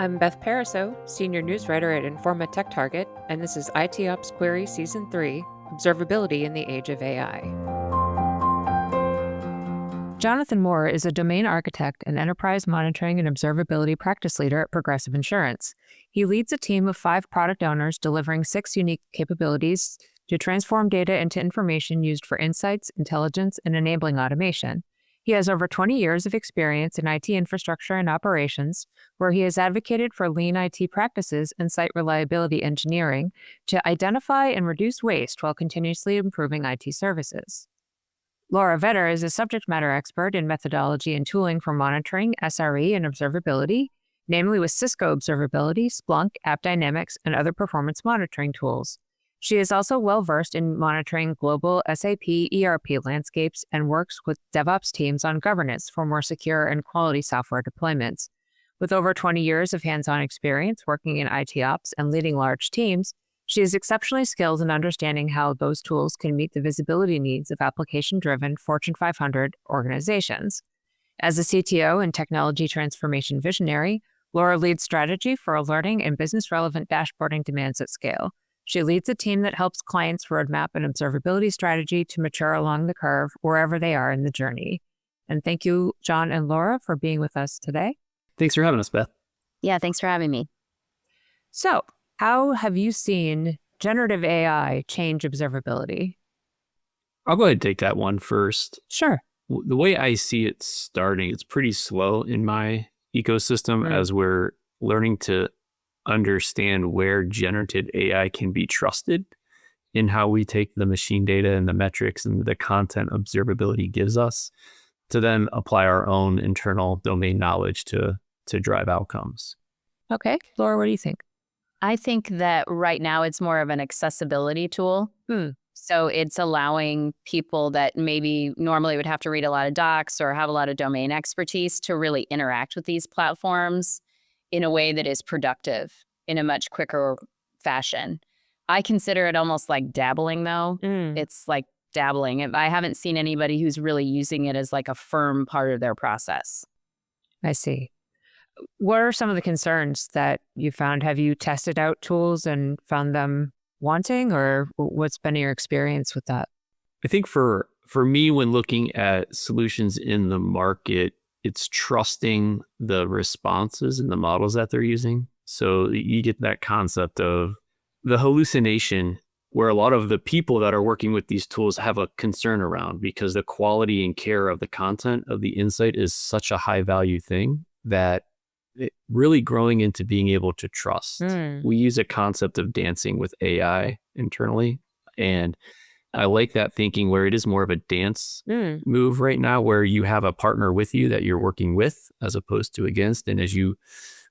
I'm Beth Pariseau, Senior News Writer at Informa Tech Target, and this is IT Ops Query Season 3, Observability in the Age of AI. Jonathan Moore is a domain architect and enterprise monitoring and observability practice leader at Progressive Insurance. He leads a team of 5 product owners delivering 6 unique capabilities to transform data into information used for insights, intelligence, and enabling automation. He has over 20 years of experience in IT infrastructure and operations, where he has advocated for lean IT practices and site reliability engineering to identify and reduce waste while continuously improving IT services. Laura Vetter is a subject matter expert in methodology and tooling for monitoring, SRE, and observability, namely with Cisco Observability, Splunk, AppDynamics, and other performance monitoring tools. She is also well-versed in monitoring global SAP ERP landscapes and works with DevOps teams on governance for more secure and quality software deployments. With over 20 years of hands-on experience working in IT ops and leading large teams, she is exceptionally skilled in understanding how those tools can meet the visibility needs of application-driven Fortune 500 organizations. As a CTO and technology transformation visionary, Laura leads strategy for alerting and business-relevant dashboarding demands at scale. She leads a team that helps clients roadmap an observability strategy to mature along the curve wherever they are in the journey. And thank you, John and Laura, for being with us today. Thanks for having us, Beth. Yeah, thanks for having me. So, how have you seen generative AI change observability? I'll go ahead and take that one first. Sure. The way I see it starting, it's pretty slow in my ecosystem as we're learning to understand where generative AI can be trusted in how we take the machine data and the metrics and the content observability gives us to then apply our own internal domain knowledge to drive outcomes. Okay. Laura, what do you think? I think that right now it's more of an accessibility tool. So it's allowing people that maybe normally would have to read a lot of docs or have a lot of domain expertise to really interact with these platforms in a way that is productive in a much quicker fashion. I consider it almost like dabbling, though. It's like dabbling. I haven't seen anybody who's really using it as like a firm part of their process. I see. What are some of the concerns that you found? Have you tested out tools and found them wanting, or what's been your experience with that? I think for me, when looking at solutions in the market, it's trusting the responses and the models that they're using. So you get that concept of the hallucination where a lot of the people that are working with these tools have a concern around, because the quality and care of the content of the insight is such a high value thing that it really growing into being able to trust. We use a concept of dancing with AI internally. And I like that thinking where it is more of a dance move right now, where you have a partner with you that you're working with as opposed to against. And as you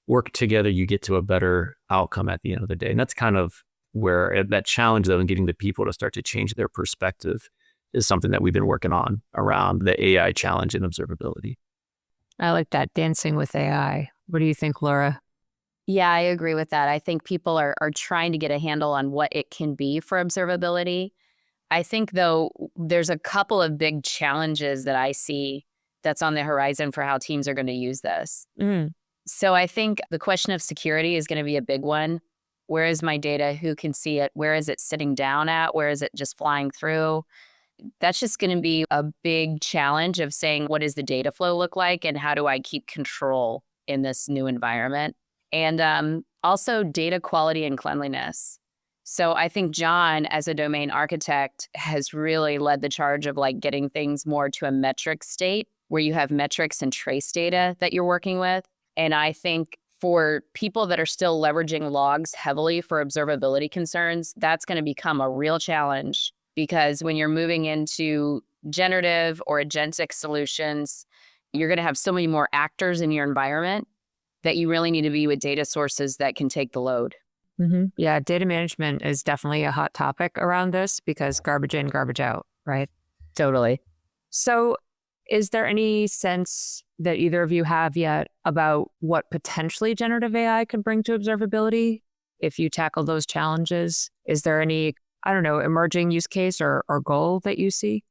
work together, you get to a better outcome at the end of the day. And that's kind of where that challenge, though, in getting the people to start to change their perspective is something that we've been working on around the AI challenge in observability. I like that, dancing with AI. What do you think, Laura? Yeah, I agree with that. I think people are trying to get a handle on what it can be for observability. I think, though, there's a couple of big challenges that I see that's on the horizon for how teams are going to use this. So I think the question of security is going to be a big one. Where is my data? Who can see it? Where is it sitting down at? Where is it just flying through? That's just going to be a big challenge of saying, what does the data flow look like? And how do I keep control in this new environment? And also data quality and cleanliness. So I think John, as a domain architect, has really led the charge of like getting things more to a metric state where you have metrics and trace data that you're working with. And I think for people that are still leveraging logs heavily for observability concerns, that's going to become a real challenge, because when you're moving into generative or agentic solutions, you're going to have so many more actors in your environment that you really need to be with data sources that can take the load. Yeah, data management is definitely a hot topic around this because garbage in, garbage out, right? Totally. So is there any sense that either of you have yet about what potentially generative AI could bring to observability if you tackle those challenges? Is there any, emerging use case or goal that you see?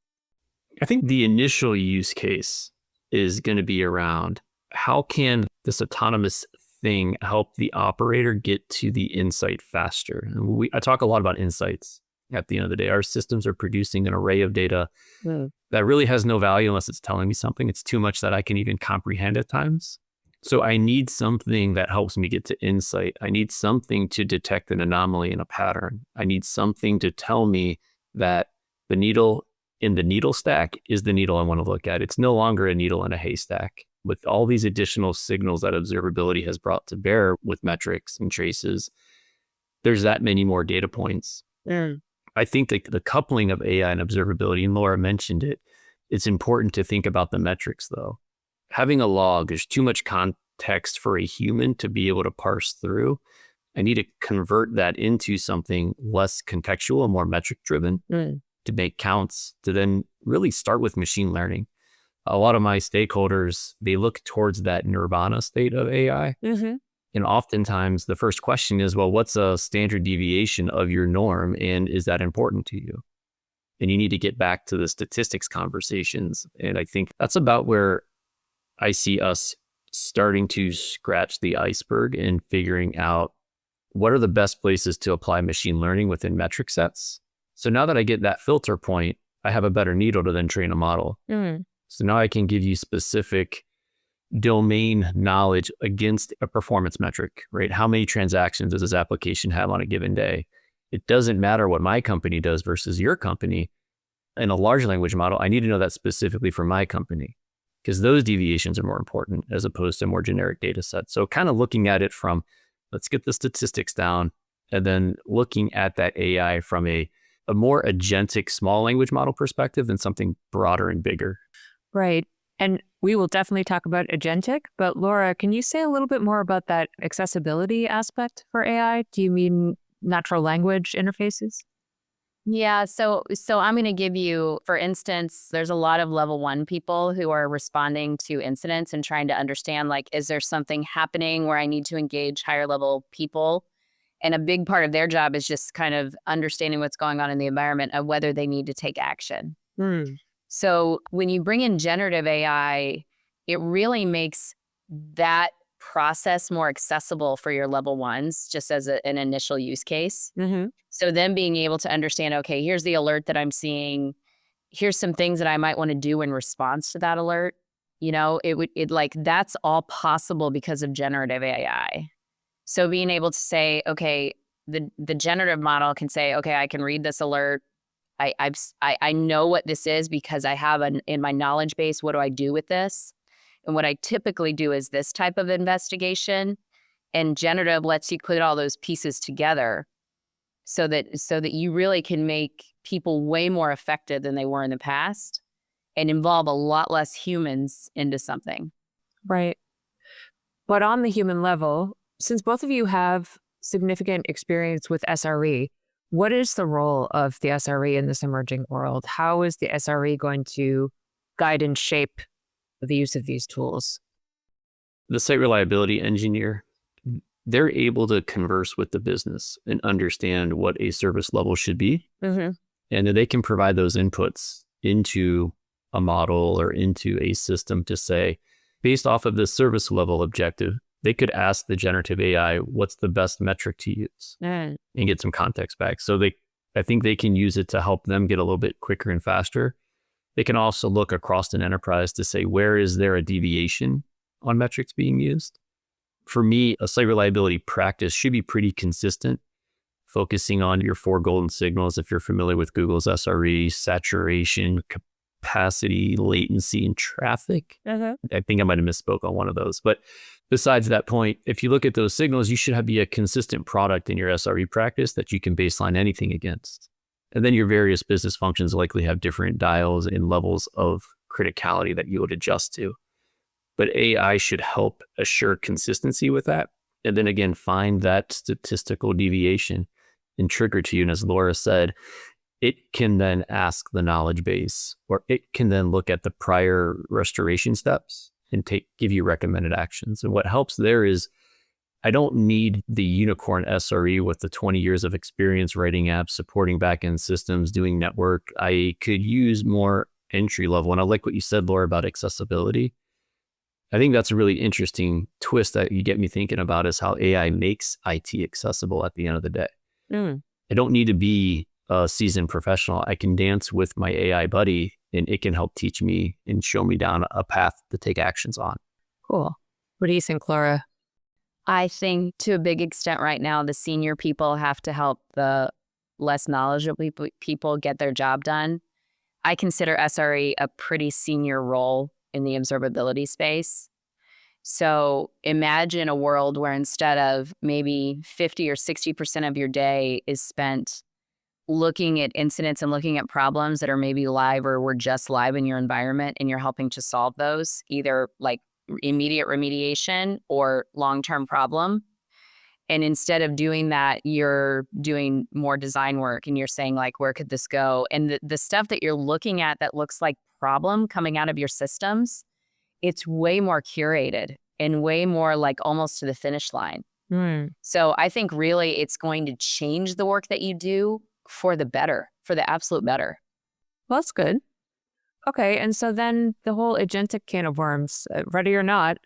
I think the initial use case is going to be around how can this autonomous thing help the operator get to the insight faster. And I talk a lot about insights. At the end of the day, our systems are producing an array of data that really has no value unless it's telling me something. It's too much that I can even comprehend at times. So I need something that helps me get to insight. I need something to detect an anomaly in a pattern. I need something to tell me that the needle in the needle stack is the needle I want to look at. It's no longer a needle in a haystack. With all these additional signals that observability has brought to bear with metrics and traces, there's that many more data points. I think that the coupling of AI and observability, and Laura mentioned it, it's important to think about the metrics though. Having a log, there's too much context for a human to be able to parse through. I need to convert that into something less contextual and more metric driven to make counts, to then really start with machine learning. A lot of my stakeholders, they look towards that nirvana state of AI. And oftentimes the first question is, well, what's a standard deviation of your norm? And is that important to you? And you need to get back to the statistics conversations. And I think that's about where I see us starting to scratch the iceberg and figuring out what are the best places to apply machine learning within metric sets. So now that I get that filter point, I have a better needle to then train a model. So now I can give you specific domain knowledge against a performance metric, right? How many transactions does this application have on a given day? It doesn't matter what my company does versus your company. In a large language model, I need to know that specifically for my company, because those deviations are more important as opposed to more generic data sets. So kind of looking at it from, let's get the statistics down, and then looking at that AI from a more agentic small language model perspective than something broader and bigger. Right. And we will definitely talk about agentic, but Laura, can you say a little bit more about that accessibility aspect for AI? Do you mean natural language interfaces? Yeah, so I'm going to give you, for instance, there's a lot of level 1 people who are responding to incidents and trying to understand, like, is there something happening where I need to engage higher level people? And a big part of their job is just kind of understanding what's going on in the environment of whether they need to take action. So when you bring in generative AI, it really makes that process more accessible for your level 1s, just as an initial use case. So then being able to understand, okay, here's the alert that I'm seeing. Here's some things that I might want to do in response to that alert. You know, that's all possible because of generative AI. So being able to say, okay, the generative model can say, okay, I can read this alert. I know what this is because I have in my knowledge base, what do I do with this? And what I typically do is this type of investigation, and generative lets you put all those pieces together so that you really can make people way more effective than they were in the past and involve a lot less humans into something. Right. But on the human level, since both of you have significant experience with SRE, what is the role of the SRE in this emerging world? How is the SRE going to guide and shape the use of these tools? The site reliability engineer, they're able to converse with the business and understand what a service level should be. And then they can provide those inputs into a model or into a system to say, based off of this service level objective, they could ask the generative AI, what's the best metric to use, and get some context back. So I think they can use it to help them get a little bit quicker and faster. They can also look across an enterprise to say, where is there a deviation on metrics being used? For me, a site reliability practice should be pretty consistent, focusing on your 4 golden signals. If you're familiar with Google's SRE, saturation, capacity, latency, and traffic. I think I might have misspoke on one of those. But besides that point, if you look at those signals, you should be a consistent product in your SRE practice that you can baseline anything against. And then your various business functions likely have different dials and levels of criticality that you would adjust to. But AI should help assure consistency with that. And then again, find that statistical deviation and trigger to you. And as Laura said, it can then ask the knowledge base, or it can then look at the prior restoration steps and give you recommended actions. And what helps there is I don't need the unicorn SRE with the 20 years of experience writing apps, supporting backend systems, doing network. I could use more entry level. And I like what you said, Laura, about accessibility. I think that's a really interesting twist that you get me thinking about is how AI makes IT accessible at the end of the day. Mm. I don't need to be a seasoned professional. I can dance with my AI buddy and it can help teach me and show me down a path to take actions on. Cool. What do you think, Laura? I think to a big extent right now, the senior people have to help the less knowledgeable people get their job done. I consider SRE a pretty senior role in the observability space. So imagine a world where instead of maybe 50 or 60% of your day is spent looking at incidents and looking at problems that are maybe live or were just live in your environment, and you're helping to solve those, either like immediate remediation or long-term problem. And instead of doing that, you're doing more design work and you're saying like, where could this go? And the stuff that you're looking at that looks like problem coming out of your systems, it's way more curated and way more like almost to the finish line. Mm. So I think really it's going to change the work that you do for the better, for the absolute better. Well, that's good. Okay, and so then the whole agentic can of worms, ready or not,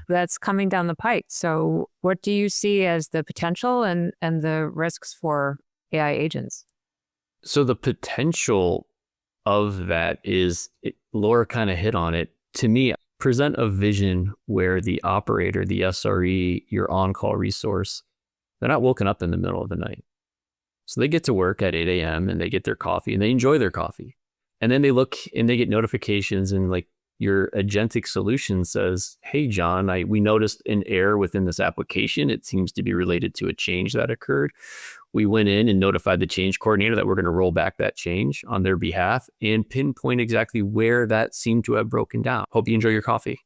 that's coming down the pike. So what do you see as the potential and the risks for AI agents? So the potential of that is, Laura kind of hit on it. To me, present a vision where the operator, the SRE, your on-call resource, they're not woken up in the middle of the night. So they get to work at 8 a.m. and they get their coffee and they enjoy their coffee. And then they look and they get notifications and like your agentic solution says, hey, John, we noticed an error within this application. It seems to be related to a change that occurred. We went in and notified the change coordinator that we're going to roll back that change on their behalf and pinpoint exactly where that seemed to have broken down. Hope you enjoy your coffee,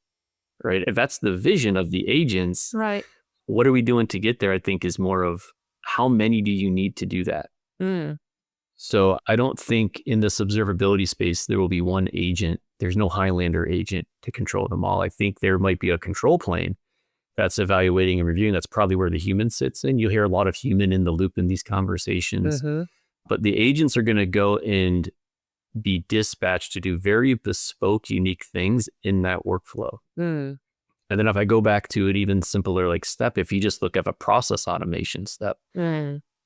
right? If that's the vision of the agents, Right. What are we doing to get there? I think is more of how many do you need to do that? Mm. So I don't think in this observability space, there will be one agent. There's no Highlander agent to control them all. I think there might be a control plane that's evaluating and reviewing. That's probably where the human sits in. You'll hear a lot of human in the loop in these conversations, but the agents are going to go and be dispatched to do very bespoke, unique things in that workflow. Mm. And then if I go back to an even simpler like step, if you just look at a process automation step,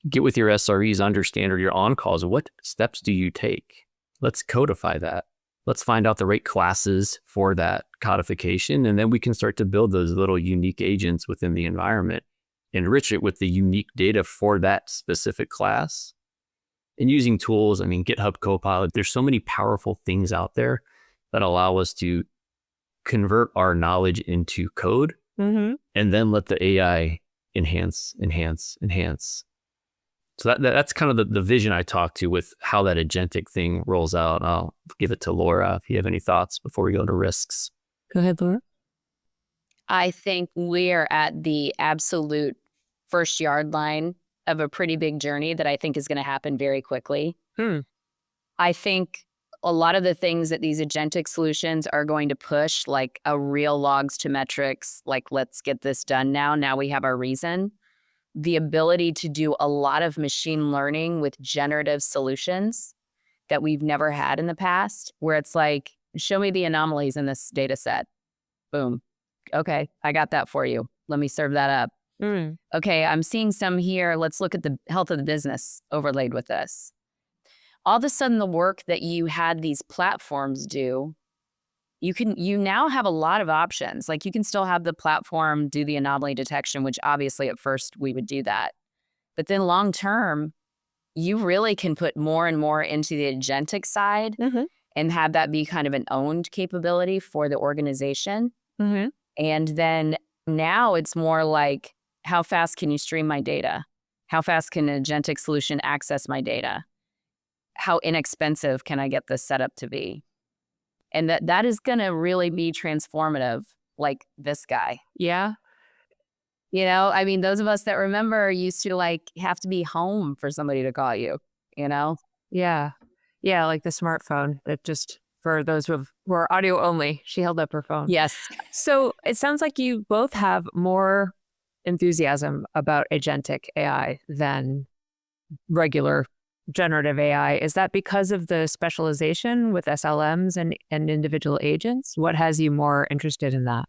get with your SREs, understand, or your on-calls, what steps do you take? Let's codify that. Let's find out the right classes for that codification. And then we can start to build those little unique agents within the environment, enrich it with the unique data for that specific class. And using tools, I mean, GitHub Copilot, there's so many powerful things out there that allow us to convert our knowledge into code and then let the AI enhance. So that's kind of the vision I talk to with how that agentic thing rolls out. I'll give it to Laura if you have any thoughts before we go to risks. Go ahead, Laura. I think we're at the absolute first yard line of a pretty big journey that I think is going to happen very quickly. I think a lot of the things that these agentic solutions are going to push, like a real logs to metrics, like let's get this done now. Now we have our reason. The ability to do a lot of machine learning with generative solutions that we've never had in the past, where it's like, show me the anomalies in this data set. Boom. Okay, I got that for you. Let me serve that up. Okay, I'm seeing some here. Let's look at the health of the business overlaid with this. All of a sudden, the work that you had these platforms do, you now have a lot of options. Like you can still have the platform do the anomaly detection, which obviously at first we would do that. But then long term, you really can put more and more into the agentic side and have that be kind of an owned capability for the organization. And then now it's more like, how fast can you stream my data? How fast can an agentic solution access my data? How inexpensive can I get this set up to be? And that is going to really be transformative, like this guy. Yeah. You know, I mean, those of us that remember used to like have to be home for somebody to call you, you know? Yeah. Yeah, like the smartphone that just, for those who are audio only, she held up her phone. Yes. So it sounds like you both have more enthusiasm about agentic AI than regular generative AI. Is that because of the specialization with SLMs and individual agents? What has you more interested in that?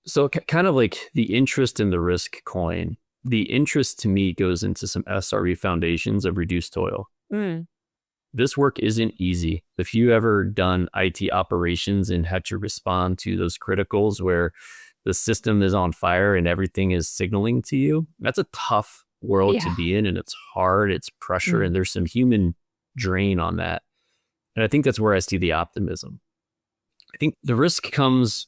So kind of like the interest and the risk coin. The interest to me goes into some SRE foundations of reduced toil. This work isn't easy. If you ever done IT operations and had to respond to those criticals where the system is on fire and everything is signaling to you, that's a tough world to Yeah. be in, and it's hard, it's pressure, Mm. and there's some human drain on that. And I think that's where I see the optimism. I think the risk comes,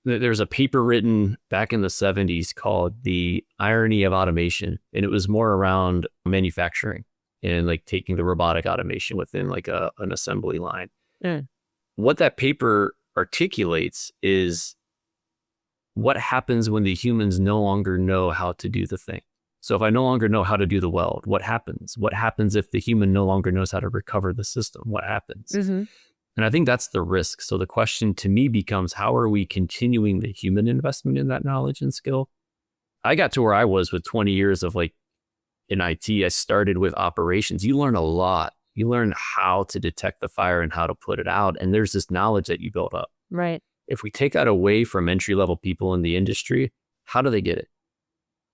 there's a paper written back in the 70s called The Irony of Automation, and it was more around manufacturing and like taking the robotic automation within like an assembly line. What that paper articulates is what happens when the humans no longer know how to do the thing. So if I no longer know how to do the weld, what happens? What happens if the human no longer knows how to recover the system? What happens? And I think that's the risk. So the question to me becomes, how are we continuing the human investment in that knowledge and skill? I got to where I was with 20 years of like in IT. I started with operations. You learn a lot. You learn how to detect the fire and how to put it out. And there's this knowledge that you build up. Right. If we take that away from entry-level people in the industry, how do they get it?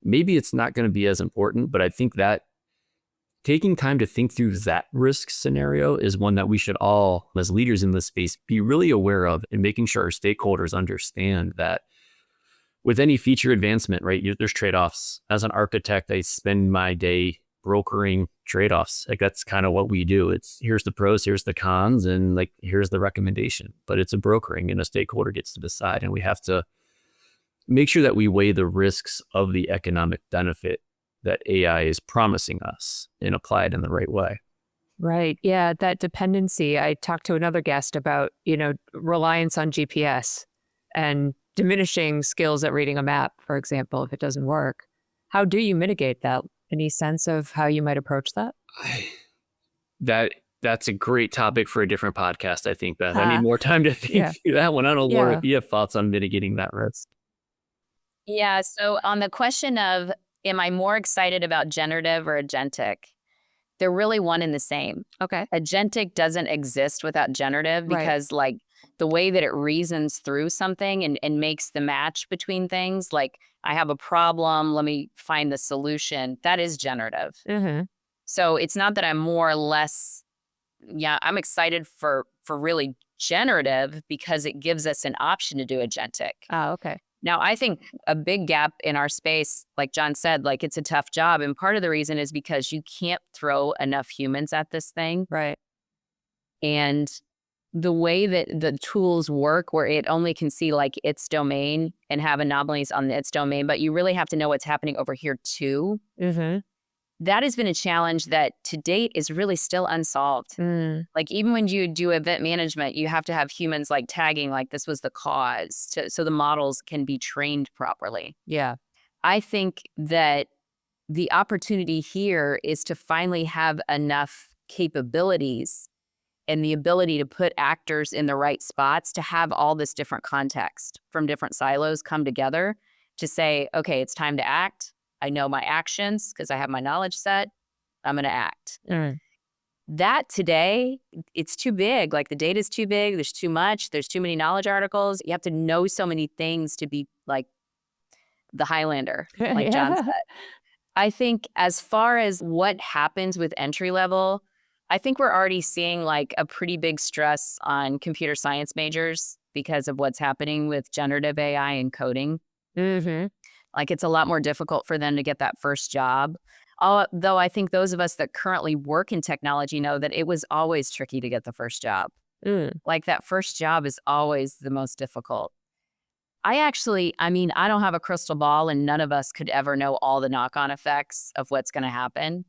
Maybe it's not going to be as important, but I think that taking time to think through that risk scenario is one that we should all, as leaders in this space, be really aware of, and making sure our stakeholders understand that with any feature advancement, right, there's trade-offs. As an architect, I spend my day brokering trade-offs. Like that's kind of what we do. It's here's the pros, here's the cons, and like here's the recommendation. But it's a brokering, and a stakeholder gets to decide, and we have to make sure that we weigh the risks of the economic benefit that AI is promising us and apply it in the right way. Right. Yeah. That dependency. I talked to another guest about, reliance on GPS and diminishing skills at reading a map, for example, if it doesn't work. How do you mitigate that? Any sense of how you might approach that? That's a great topic for a different podcast, I think, Beth. I need more time to think through that one. I don't know, Laura, if you have thoughts on mitigating that risk. Yeah. So on the question of, am I more excited about generative or agentic? They're really one and the same. Okay. Agentic doesn't exist without generative because like the way that it reasons through something and makes the match between things, like I have a problem, let me find the solution, that is generative. So it's not that I'm more or less, I'm excited for really generative because it gives us an option to do agentic. Oh, okay. Now, I think a big gap in our space, like John said, like it's a tough job. And part of the reason is because you can't throw enough humans at this thing. Right. And the way that the tools work, where it only can see like its domain and have anomalies on its domain, but you really have to know what's happening over here too. That has been a challenge that to date is really still unsolved. Like even when you do event management, you have to have humans like tagging like this was the cause so the models can be trained properly. Yeah. I think that the opportunity here is to finally have enough capabilities and the ability to put actors in the right spots to have all this different context from different silos come together to say, okay, it's time to act. I know my actions because I have my knowledge set. I'm going to act. That today, it's too big. Like the data is too big. There's too much. There's too many knowledge articles. You have to know so many things to be like the Highlander, like John said. I think as far as what happens with entry level, I think we're already seeing like a pretty big stress on computer science majors because of what's happening with generative AI and coding. Like it's a lot more difficult for them to get that first job. Though I think those of us that currently work in technology know that it was always tricky to get the first job. Like that first job is always the most difficult. I don't have a crystal ball and none of us could ever know all the knock-on effects of what's going to happen.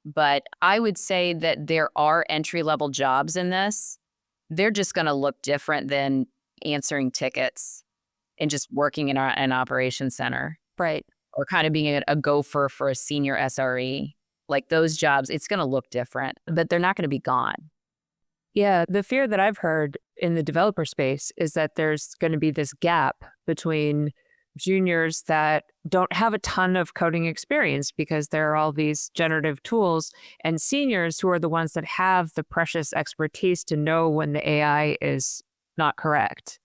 But I would say that there are entry-level jobs in this. They're just going to look different than answering tickets and just working in an operations center. Right. Or kind of being a gopher for a senior SRE. Like those jobs, it's going to look different, but they're not going to be gone. Yeah. The fear that I've heard in the developer space is that there's going to be this gap between juniors that don't have a ton of coding experience because there are all these generative tools and seniors who are the ones that have the precious expertise to know when the AI is not correct.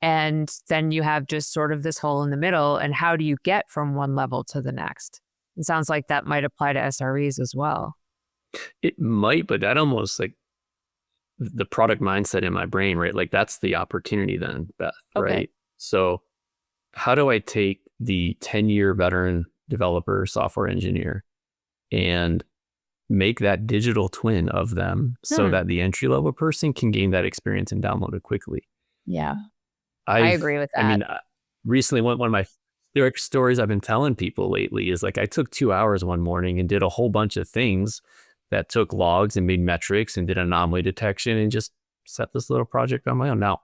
And then you have just sort of this hole in the middle. And how do you get from one level to the next? It sounds like that might apply to SREs as well. It might, but that almost like the product mindset in my brain, right? Like that's the opportunity then, Beth, Okay. right? So how do I take the 10-year veteran developer, software engineer, and make that digital twin of them so that the entry-level person can gain that experience and download it quickly? Yeah. I agree with that. I mean, recently one of my stories I've been telling people lately is like I took 2 hours one morning and did a whole bunch of things that took logs and made metrics and did anomaly detection and just set this little project on my own. Now,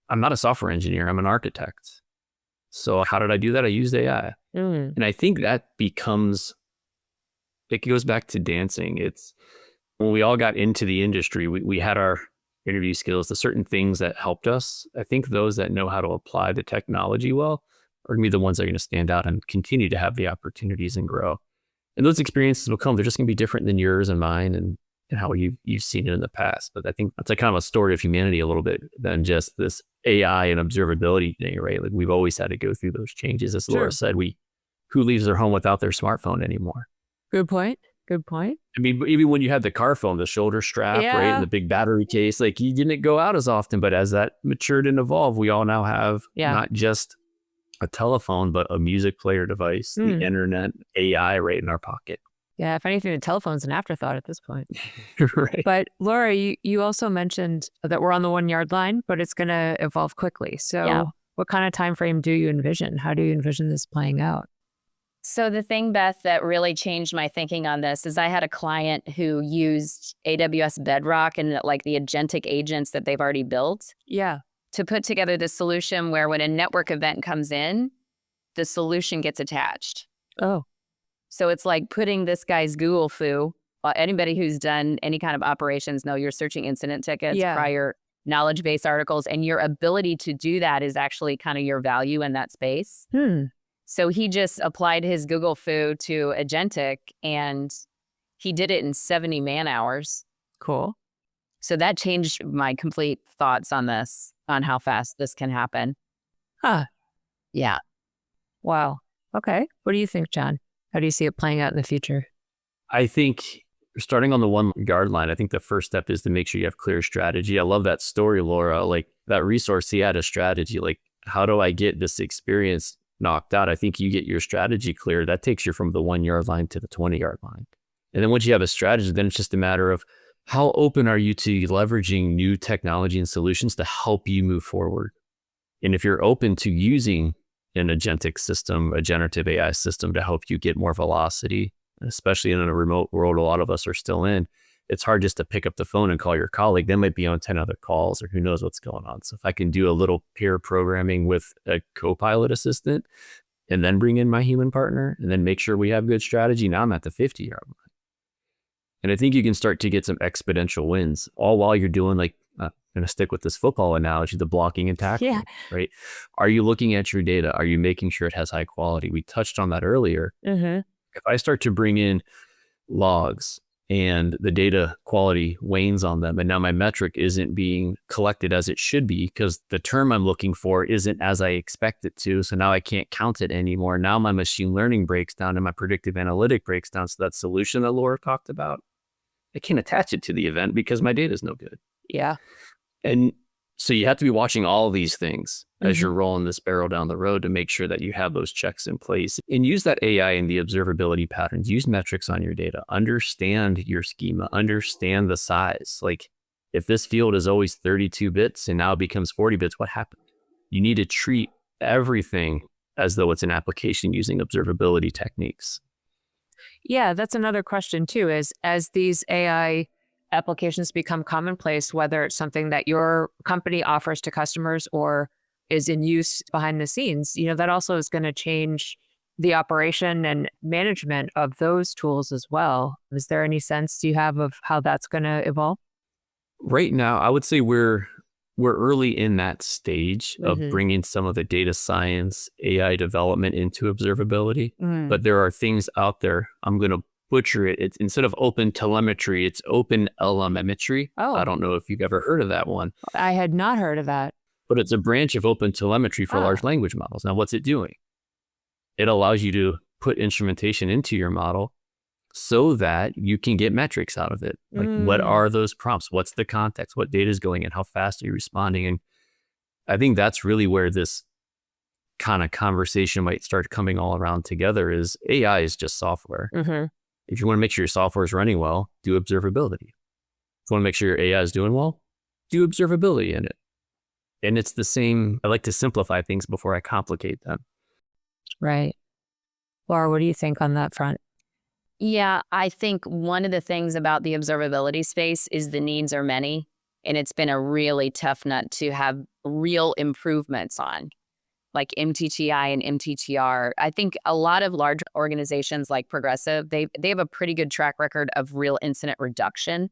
I'm not a software engineer, I'm an architect. So how did I do that? I used AI. And I think that it goes back to dancing. It's when we all got into the industry, we had our interview skills, the certain things that helped us. I think those that know how to apply the technology well are going to be the ones that are going to stand out and continue to have the opportunities and grow. And those experiences will come. They're just going to be different than yours and mine and how you've seen it in the past. But I think that's a kind of a story of humanity a little bit than just this AI and observability thing, right? Like we've always had to go through those changes. As Laura said, who leaves their home without their smartphone anymore? Good point. Good point. I mean, even when you had the car phone, the shoulder strap, right, and the big battery case, like you didn't go out as often. But as that matured and evolved, we all now have not just a telephone, but a music player device, the internet, AI right in our pocket. Yeah, if anything, the telephone's an afterthought at this point. Right. But Laura, you also mentioned that we're on the 1 yard line, but it's going to evolve quickly. So what kind of time frame do you envision? How do you envision this playing out? So the thing, Beth, that really changed my thinking on this is I had a client who used AWS Bedrock and like the agentic agents that they've already built to put together this solution where when a network event comes in, the solution gets attached. Oh. So it's like putting this guy's Google foo. Anybody who's done any kind of operations know you're searching incident tickets, prior knowledge base articles, and your ability to do that is actually kind of your value in that space. So he just applied his Google foo to agentic and he did it in 70 man hours. Cool. So that changed my complete thoughts on this, on how fast this can happen. Yeah. Wow. Okay. What do you think, John? How do you see it playing out in the future? I think starting on the 1 yard line, I think the first step is to make sure you have clear strategy. I love that story, Laura. Like that resource, he had a strategy. Like, how do I get this experience knocked out? I think you get your strategy clear. That takes you from the 1 yard line to the 20 yard line. And then once you have a strategy, then it's just a matter of how open are you to leveraging new technology and solutions to help you move forward? And if you're open to using an agentic system, a generative AI system to help you get more velocity, especially in a remote world a lot of us are still in, it's hard just to pick up the phone and call your colleague. They might be on 10 other calls or who knows what's going on. So if I can do a little pair programming with a co-pilot assistant and then bring in my human partner and then make sure we have good strategy, now I'm at the 50 yard line. And I think you can start to get some exponential wins all while you're doing, like, I'm going to stick with this football analogy, the blocking and tackling, right? Are you looking at your data? Are you making sure it has high quality? We touched on that earlier. If I start to bring in logs and the data quality wanes on them, and now my metric isn't being collected as it should be because the term I'm looking for isn't as I expect it to, so now I can't count it anymore. Now my machine learning breaks down and my predictive analytic breaks down. So that solution that Laura talked about, I can't attach it to the event because my data is no good. Yeah. And so you have to be watching all these things as you're rolling this barrel down the road to make sure that you have those checks in place and use that AI and the observability patterns, use metrics on your data, understand your schema, understand the size. Like if this field is always 32 bits and now it becomes 40 bits, what happened? You need to treat everything as though it's an application using observability techniques. Yeah, that's another question too, is as these AI applications become commonplace, whether it's something that your company offers to customers or is in use behind the scenes, that also is going to change the operation and management of those tools as well. Is there any sense you have of how that's going to evolve? Right now, I would say we're early in that stage of bringing some of the data science, AI development into observability. But there are things out there. I'm going to butcher it. It's instead of open telemetry, it's open elemetry. Oh. I don't know if you've ever heard of that one. I had not heard of that. but it's a branch of open telemetry for large language models. Now, what's it doing? It allows you to put instrumentation into your model so that you can get metrics out of it. Like, what are those prompts? What's the context? What data is going in? How fast are you responding? And I think that's really where this kind of conversation might start coming all around together. Is AI is just software. If you want to make sure your software is running well, do observability. If you want to make sure your AI is doing well, do observability in it. And it's the same. I like to simplify things before I complicate them. Right. Laura, what do you think on that front? Yeah, I think one of the things about the observability space is the needs are many, and it's been a really tough nut to have real improvements on, like MTTI and MTTR. I think a lot of large organizations like Progressive, they have a pretty good track record of real incident reduction,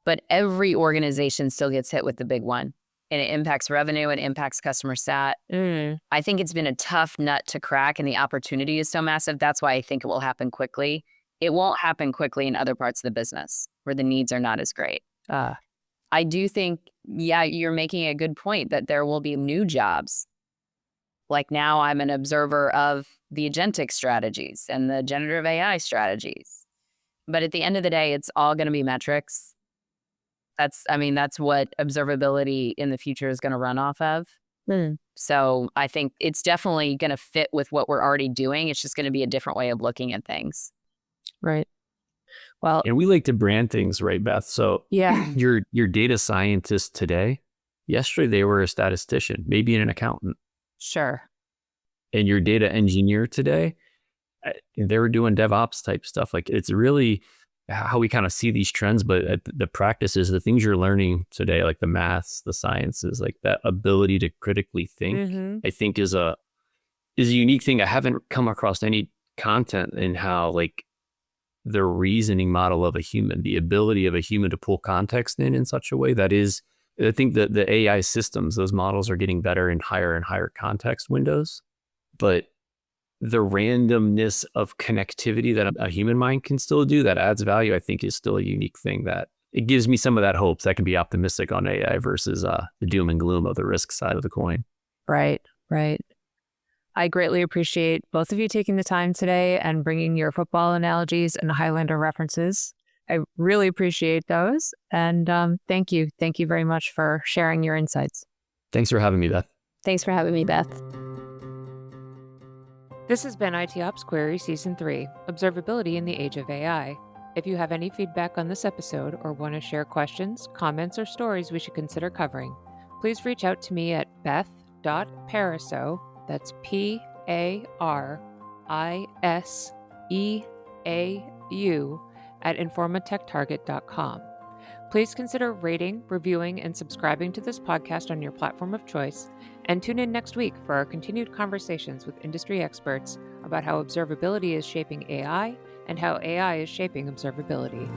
but every organization still gets hit with the big one, and it impacts revenue and impacts customer sat. I think it's been a tough nut to crack, and the opportunity is so massive. That's why I think it will happen quickly. It won't happen quickly in other parts of the business where the needs are not as great. I do think, yeah, you're making a good point that there will be new jobs. Like now I'm an observer of the agentic strategies and the generative AI strategies. But at the end of the day, it's all going to be metrics. That's what observability in the future is going to run off of. So I think it's definitely going to fit with what we're already doing. It's just going to be a different way of looking at things. Right. Well, and we like to brand things, right, Beth? So yeah, your data scientist today, yesterday they were a statistician, maybe an accountant. Sure. And your data engineer today, they were doing DevOps type stuff. Like, it's really how we kind of see these trends, but the practices, the things you're learning today, like the maths, the sciences, like that ability to critically think, I think is a unique thing. I haven't come across any content in how, like, the reasoning model of a human, the ability of a human to pull context in such a way that is, I think that the AI systems, those models are getting better and higher context windows, but the randomness of connectivity that a human mind can still do that adds value, I think, is still a unique thing that it gives me some of that hope that I can be optimistic on AI versus the doom and gloom of the risk side of the coin. Right. I greatly appreciate both of you taking the time today and bringing your football analogies and Highlander references. I really appreciate those. And thank you. Thank you very much for sharing your insights. Thanks for having me, Beth. Thanks for having me, Beth. This has been IT Ops Query Season 3, Observability in the Age of AI. If you have any feedback on this episode or want to share questions, comments, or stories we should consider covering, please reach out to me at beth.pariseau, that's PARISEAU, at informatechtarget.com. Please consider rating, reviewing, and subscribing to this podcast on your platform of choice, and tune in next week for our continued conversations with industry experts about how observability is shaping AI and how AI is shaping observability.